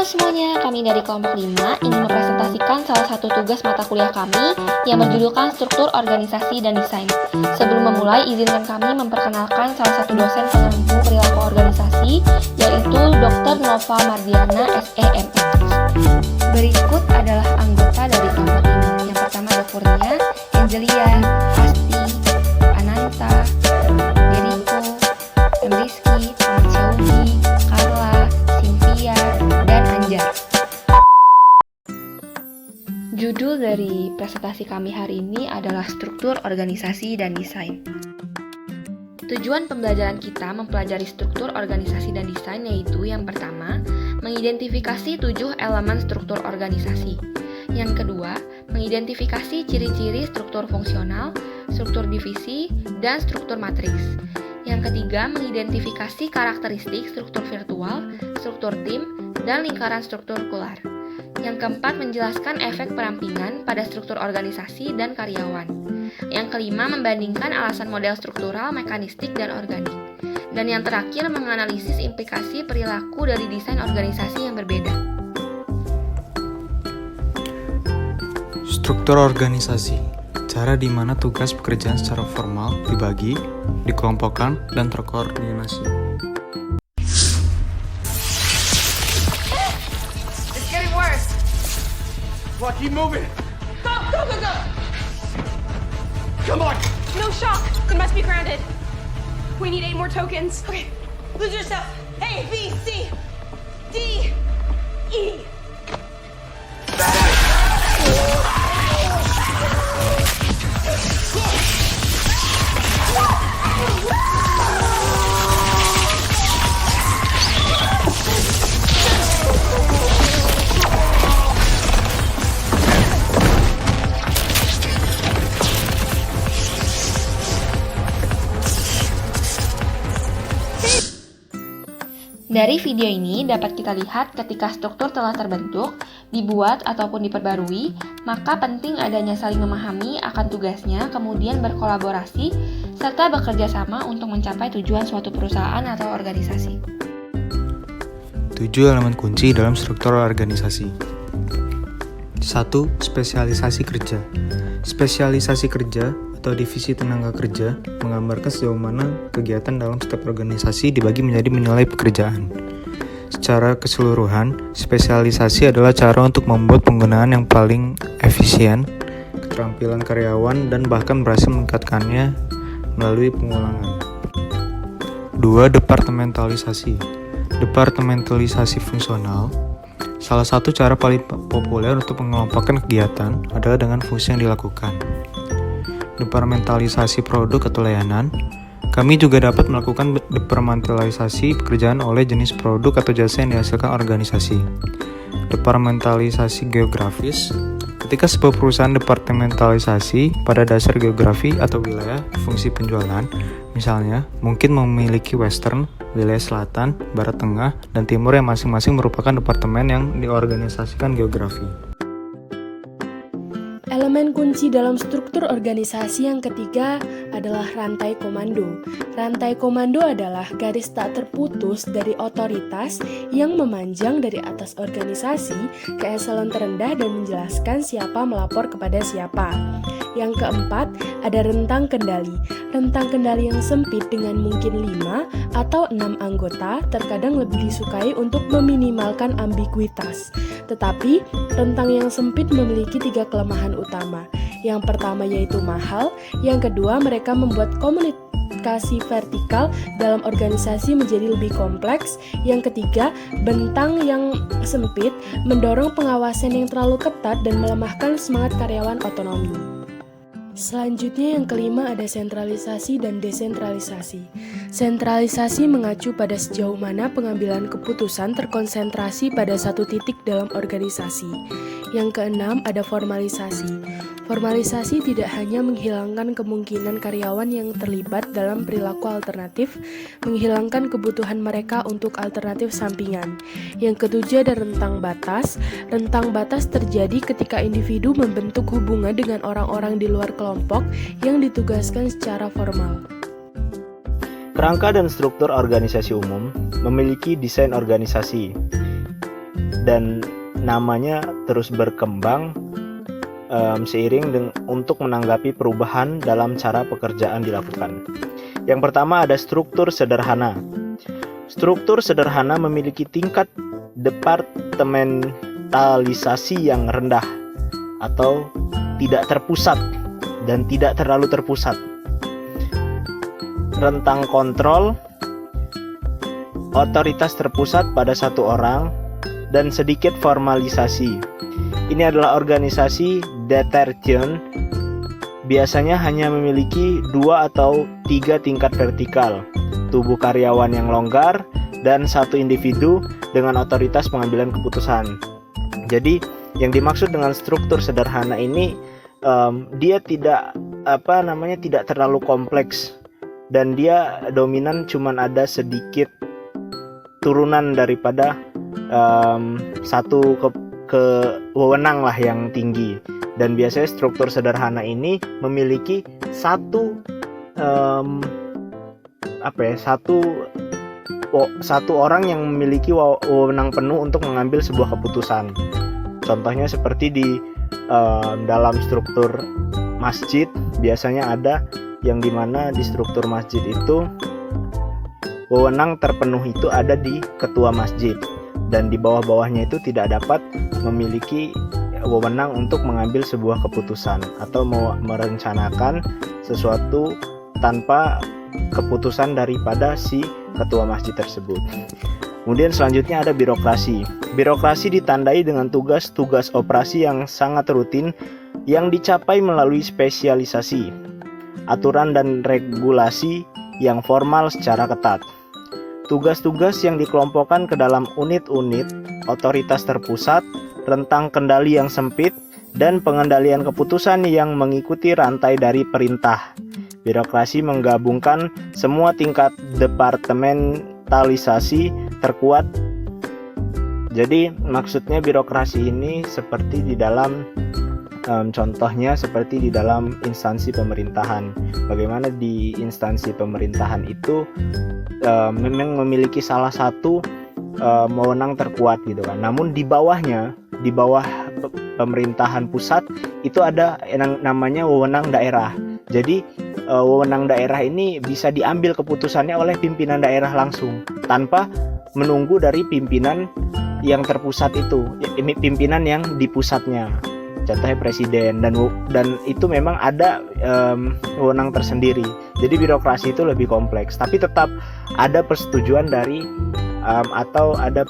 semuanya, kami dari kelompok 5 ingin mempresentasikan salah satu tugas mata kuliah kami yang berjudulkan Struktur Organisasi dan Desain. Sebelum memulai, izinkan kami memperkenalkan salah satu dosen pengampu perilaku organisasi, yaitu Dr. Nova Mardiana, SEMM. Berikut adalah anggota dari kelompok 5. Yang pertama ada Kurnia, Angelia, Asti, Ananta, Deriko, Rizky, Xiaomi, Carla, Cynthia, dan Anjar. Judul dari presentasi kami hari ini adalah Struktur Organisasi dan Desain. Tujuan pembelajaran kita mempelajari struktur organisasi dan desain yaitu yang pertama, mengidentifikasi 7 elemen struktur organisasi. Yang kedua, mengidentifikasi ciri-ciri struktur fungsional, struktur divisi, dan struktur matriks. Yang ketiga, mengidentifikasi karakteristik struktur virtual, struktur tim, dan lingkaran strukturkular. Yang keempat, menjelaskan efek perampingan pada struktur organisasi dan karyawan. Yang kelima, membandingkan alasan model struktural, mekanistik, dan organik. Dan yang terakhir, menganalisis implikasi perilaku dari desain organisasi yang berbeda. Struktur organisasi, cara di mana tugas pekerjaan secara formal dibagi, dikelompokkan, dan terkoordinasi. It's getting worse. Well, keep moving. Go, go, go, go. Come on. No shock. It must be grounded. We need 8 more tokens. Okay, lose yourself. A, B, C, D, E. Dari video ini dapat kita lihat ketika struktur telah terbentuk, dibuat ataupun diperbarui, maka penting adanya saling memahami akan tugasnya, kemudian berkolaborasi, serta bekerja sama untuk mencapai tujuan suatu perusahaan atau organisasi. 7 elemen kunci dalam struktur organisasi. 1. Spesialisasi kerja. Spesialisasi kerja atau divisi tenaga kerja menggambarkan sejauh mana kegiatan dalam setiap organisasi dibagi menjadi menilai pekerjaan. Secara keseluruhan, spesialisasi adalah cara untuk membuat penggunaan yang paling efisien, keterampilan karyawan, dan bahkan berhasil meningkatkannya melalui pengulangan. 2. Departementalisasi. Departementalisasi fungsional. Salah satu cara paling populer untuk mengelompokkan kegiatan adalah dengan fungsi yang dilakukan. Departementalisasi produk atau layanan. Kami juga dapat melakukan departementalisasi pekerjaan oleh jenis produk atau jasa yang dihasilkan organisasi. Departementalisasi geografis. Ketika sebuah perusahaan departementalisasi pada dasar geografi atau wilayah fungsi penjualan, misalnya mungkin memiliki western, wilayah selatan, barat tengah, dan timur yang masing-masing merupakan departemen yang diorganisasikan geografi. Elemen kunci dalam struktur organisasi yang ketiga adalah rantai komando. Rantai komando adalah garis tak terputus dari otoritas yang memanjang dari atas organisasi ke eselon terendah dan menjelaskan siapa melapor kepada siapa. Yang keempat, ada rentang kendali. Rentang kendali yang sempit dengan mungkin 5 atau 6 anggota terkadang lebih disukai untuk meminimalkan ambiguitas. Tetapi, rentang yang sempit memiliki 3 kelemahan utama. Yang pertama yaitu mahal, yang kedua mereka membuat komunikasi vertikal dalam organisasi menjadi lebih kompleks, yang ketiga bentang yang sempit mendorong pengawasan yang terlalu ketat dan melemahkan semangat karyawan otonomi. Selanjutnya yang kelima ada sentralisasi dan desentralisasi. Sentralisasi mengacu pada sejauh mana pengambilan keputusan terkonsentrasi pada satu titik dalam organisasi. Yang keenam ada formalisasi. Formalisasi tidak hanya menghilangkan kemungkinan karyawan yang terlibat dalam perilaku alternatif, menghilangkan kebutuhan mereka untuk alternatif sampingan. Yang ketujuh ada rentang batas. Rentang batas terjadi ketika individu membentuk hubungan dengan orang-orang di luar kelompok yang ditugaskan secara formal. Kerangka dan struktur organisasi umum memiliki desain organisasi. dan namanya terus berkembang seiring untuk menanggapi perubahan dalam cara pekerjaan dilakukan. Yang pertama ada struktur sederhana. Struktur sederhana memiliki tingkat departementalisasi yang rendah atau tidak terpusat dan tidak terlalu terpusat. Rentang kontrol, otoritas terpusat pada satu orang, dan sedikit formalisasi. Ini adalah organisasi deterjen, biasanya hanya memiliki 2 atau 3 tingkat vertikal, tubuh karyawan yang longgar, dan satu individu dengan otoritas pengambilan keputusan. Jadi yang dimaksud dengan struktur sederhana ini, dia tidak terlalu kompleks, dan dia dominan cuman ada sedikit turunan daripada satu ke wewenang lah yang tinggi. Dan biasanya struktur sederhana ini memiliki satu orang yang memiliki wewenang penuh untuk mengambil sebuah keputusan. Contohnya seperti di dalam struktur masjid, biasanya ada yang dimana di struktur masjid itu wewenang terpenuh itu ada di ketua masjid, dan di bawah-bawahnya itu tidak dapat memiliki wewenang untuk mengambil sebuah keputusan atau merencanakan sesuatu tanpa keputusan daripada si ketua masjid tersebut. Kemudian selanjutnya ada birokrasi. Birokrasi ditandai dengan tugas-tugas operasi yang sangat rutin yang dicapai melalui spesialisasi, aturan dan regulasi yang formal secara ketat. Tugas-tugas yang dikelompokkan ke dalam unit-unit, otoritas terpusat, rentang kendali yang sempit, dan pengendalian keputusan yang mengikuti rantai dari perintah. Birokrasi menggabungkan semua tingkat departementalisasi terkuat. Jadi maksudnya birokrasi ini seperti di dalam contohnya seperti di dalam instansi pemerintahan. Bagaimana di instansi pemerintahan itu memang memiliki salah satu wewenang terkuat gitu kan. Namun di bawah pemerintahan pusat itu ada yang namanya wewenang daerah. Jadi wewenang daerah ini bisa diambil keputusannya oleh pimpinan daerah langsung tanpa menunggu dari pimpinan yang terpusat itu, pimpinan yang di pusatnya. Contohnya presiden, dan itu memang ada wewenang tersendiri. Jadi birokrasi itu lebih kompleks, tapi tetap ada persetujuan dari atau ada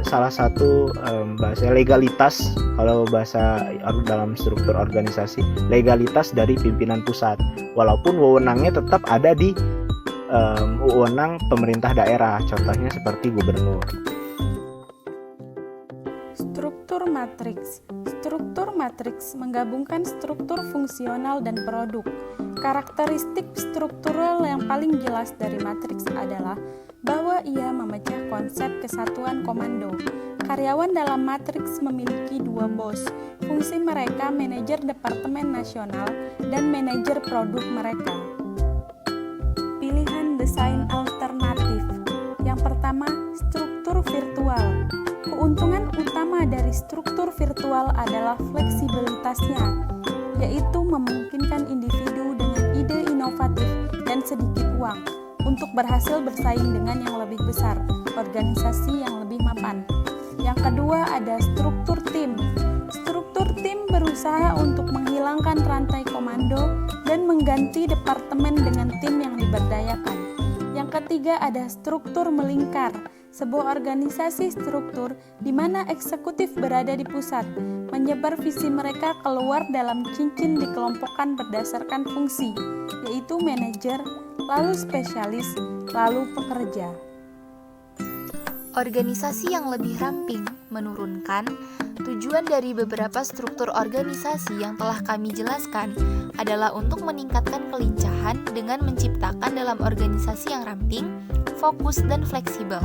salah satu bahasa legalitas, kalau bahasa dalam struktur organisasi, legalitas dari pimpinan pusat, walaupun wewenangnya tetap ada di wewenang pemerintah daerah, contohnya seperti gubernur. Struktur matriks. Struktur matriks menggabungkan struktur fungsional dan produk. Karakteristik struktural yang paling jelas dari matriks adalah bahwa ia memecah konsep kesatuan komando. Karyawan dalam matriks memiliki 2 bos. Fungsi mereka manajer departemen nasional dan manajer produk mereka. Pilihan desain alternatif. Yang pertama, struktur virtual. Keuntungan utama dari struktur virtual adalah fleksibilitasnya, yaitu memungkinkan individu dengan ide inovatif dan sedikit uang untuk berhasil bersaing dengan yang lebih besar, organisasi yang lebih mapan. Yang kedua ada struktur tim. Struktur tim berusaha untuk menghilangkan rantai komando dan mengganti departemen dengan tim yang diberdayakan. Yang ketiga ada struktur melingkar. Sebuah organisasi struktur di mana eksekutif berada di pusat, menyebar visi mereka keluar dalam cincin dikelompokkan berdasarkan fungsi, yaitu manajer, lalu spesialis, lalu pekerja. Organisasi yang lebih ramping menurunkan tujuan dari beberapa struktur organisasi yang telah kami jelaskan adalah untuk meningkatkan kelincahan dengan menciptakan dalam organisasi yang ramping, fokus, dan fleksibel.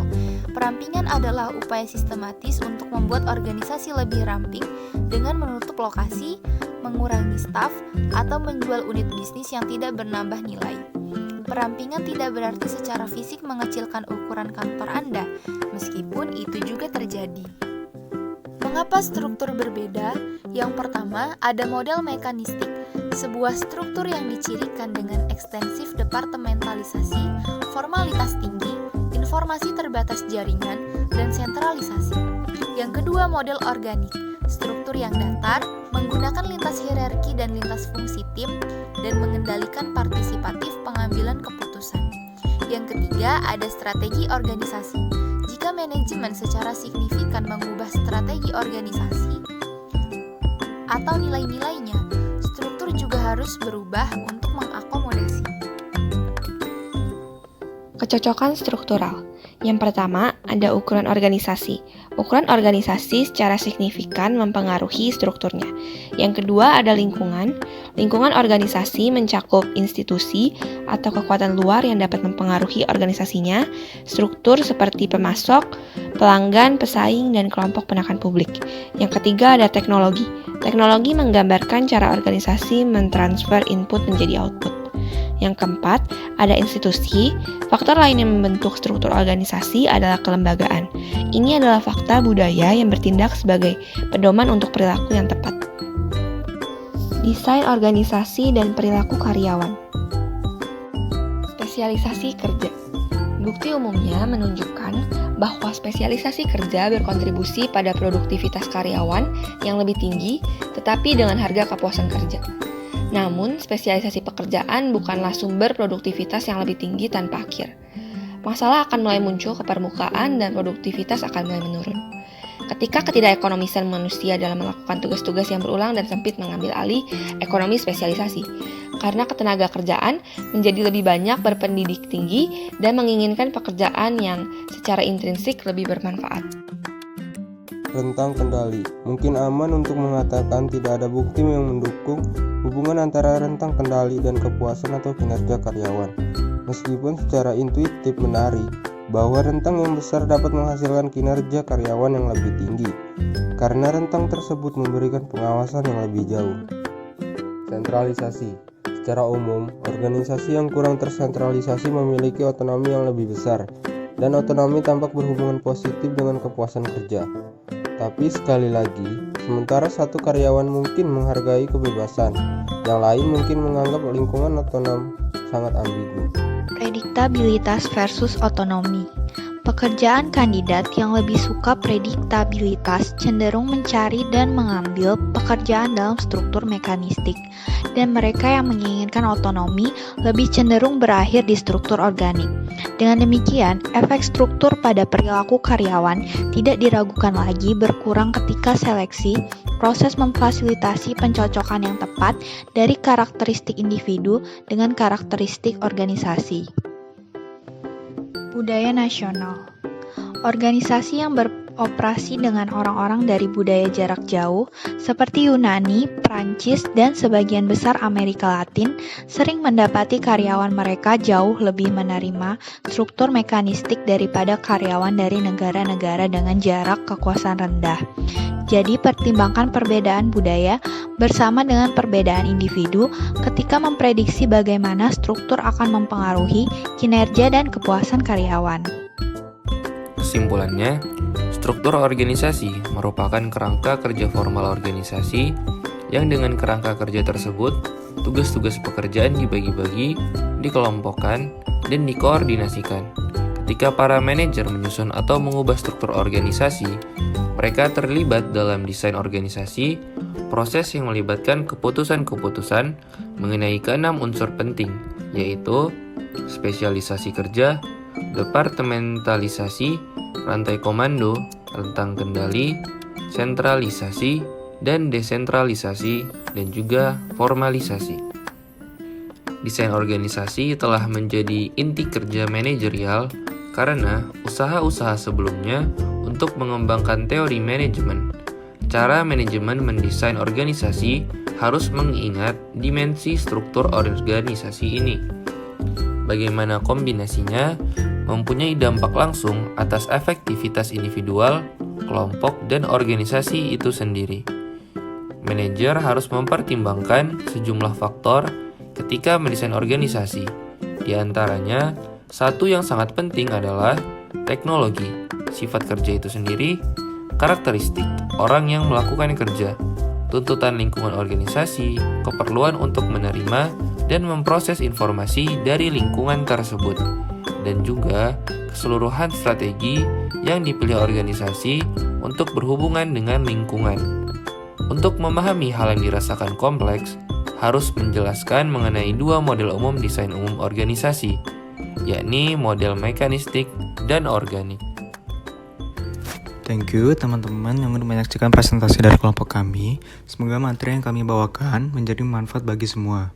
Perampingan adalah upaya sistematis untuk membuat organisasi lebih ramping dengan menutup lokasi, mengurangi staf, atau menjual unit bisnis yang tidak bernambah nilai. Perampingan tidak berarti secara fisik mengecilkan ukuran kantor Anda, meskipun itu juga terjadi. Mengapa struktur berbeda? Yang pertama, ada model mekanistik, sebuah struktur yang dicirikan dengan ekstensif departementalisasi, formalitas tinggi, informasi terbatas jaringan, dan sentralisasi. Yang kedua, model organik, struktur yang datar, menggunakan lintas hierarki dan lintas fungsi tim, dan mengendalikan partisipatif pengambilan keputusan. Yang ketiga, ada strategi organisasi. Jika manajemen secara signifikan mengubah strategi organisasi atau nilai-nilainya, struktur juga harus berubah untuk mengakomodasi. Kecocokan struktural. Yang pertama, ada ukuran organisasi. Ukuran organisasi secara signifikan mempengaruhi strukturnya. Yang kedua, ada lingkungan. Lingkungan organisasi mencakup institusi atau kekuatan luar yang dapat mempengaruhi organisasinya, struktur seperti pemasok, pelanggan, pesaing, dan kelompok penekan publik. Yang ketiga, ada teknologi. Teknologi menggambarkan cara organisasi mentransfer input menjadi output. Yang keempat, ada institusi. Faktor lain yang membentuk struktur organisasi adalah kelembagaan. Ini adalah fakta budaya yang bertindak sebagai pedoman untuk perilaku yang tepat. Desain organisasi dan perilaku karyawan. Spesialisasi kerja. Bukti umumnya menunjukkan bahwa spesialisasi kerja berkontribusi pada produktivitas karyawan yang lebih tinggi, tetapi dengan harga kepuasan kerja. Namun, spesialisasi pekerjaan bukanlah sumber produktivitas yang lebih tinggi tanpa akhir. Masalah akan mulai muncul ke permukaan dan produktivitas akan mulai menurun. Ketika ketidakekonomisan manusia dalam melakukan tugas-tugas yang berulang dan sempit mengambil alih ekonomi spesialisasi, karena ketenaga kerjaan menjadi lebih banyak berpendidik tinggi dan menginginkan pekerjaan yang secara intrinsik lebih bermanfaat. Rentang kendali. Mungkin aman untuk mengatakan tidak ada bukti yang mendukung hubungan antara rentang kendali dan kepuasan atau kinerja karyawan. Meskipun secara intuitif menarik bahwa rentang yang besar dapat menghasilkan kinerja karyawan yang lebih tinggi, karena rentang tersebut memberikan pengawasan yang lebih jauh. Sentralisasi. Secara umum, organisasi yang kurang tersentralisasi memiliki otonomi yang lebih besar, dan otonomi tampak berhubungan positif dengan kepuasan kerja. Tapi sekali lagi, sementara satu karyawan mungkin menghargai kebebasan, yang lain mungkin menganggap lingkungan otonom sangat ambigu. Prediktabilitas versus otonomi. Pekerjaan kandidat yang lebih suka prediktabilitas cenderung mencari dan mengambil pekerjaan dalam struktur mekanistik, dan mereka yang menginginkan otonomi lebih cenderung berakhir di struktur organik. Dengan demikian, efek struktur pada perilaku karyawan tidak diragukan lagi berkurang ketika seleksi, proses memfasilitasi pencocokan yang tepat dari karakteristik individu dengan karakteristik organisasi. Budaya nasional. Organisasi yang beroperasi dengan orang-orang dari budaya jarak jauh seperti Yunani, Prancis, dan sebagian besar Amerika Latin sering mendapati karyawan mereka jauh lebih menerima struktur mekanistik daripada karyawan dari negara-negara dengan jarak kekuasaan rendah. Jadi pertimbangkan perbedaan budaya bersama dengan perbedaan individu ketika memprediksi bagaimana struktur akan mempengaruhi kinerja dan kepuasan karyawan. Kesimpulannya, struktur organisasi merupakan kerangka kerja formal organisasi yang dengan kerangka kerja tersebut, tugas-tugas pekerjaan dibagi-bagi, dikelompokkan, dan dikoordinasikan. Ketika para manajer menyusun atau mengubah struktur organisasi, mereka terlibat dalam desain organisasi, proses yang melibatkan keputusan-keputusan mengenai keenam unsur penting, yaitu spesialisasi kerja, departementalisasi, rantai komando, rentang kendali, sentralisasi, dan desentralisasi, dan juga formalisasi. Desain organisasi telah menjadi inti kerja manajerial karena usaha-usaha sebelumnya untuk mengembangkan teori manajemen. Cara manajemen mendesain organisasi harus mengingat dimensi struktur organisasi ini. Bagaimana kombinasinya mempunyai dampak langsung atas efektivitas individual, kelompok, dan organisasi itu sendiri. Manajer harus mempertimbangkan sejumlah faktor ketika mendesain organisasi, Di antaranya, satu yang sangat penting adalah teknologi, sifat kerja itu sendiri, karakteristik orang yang melakukan kerja, tuntutan lingkungan organisasi, keperluan untuk menerima dan memproses informasi dari lingkungan tersebut, dan juga keseluruhan strategi yang dipilih organisasi untuk berhubungan dengan lingkungan. Untuk memahami hal yang dirasakan kompleks, harus menjelaskan mengenai dua model umum desain umum organisasi, yakni model mekanistik dan organik. Thank you teman-teman yang sudah menyaksikan presentasi dari kelompok kami. Semoga materi yang kami bawakan menjadi manfaat bagi semua.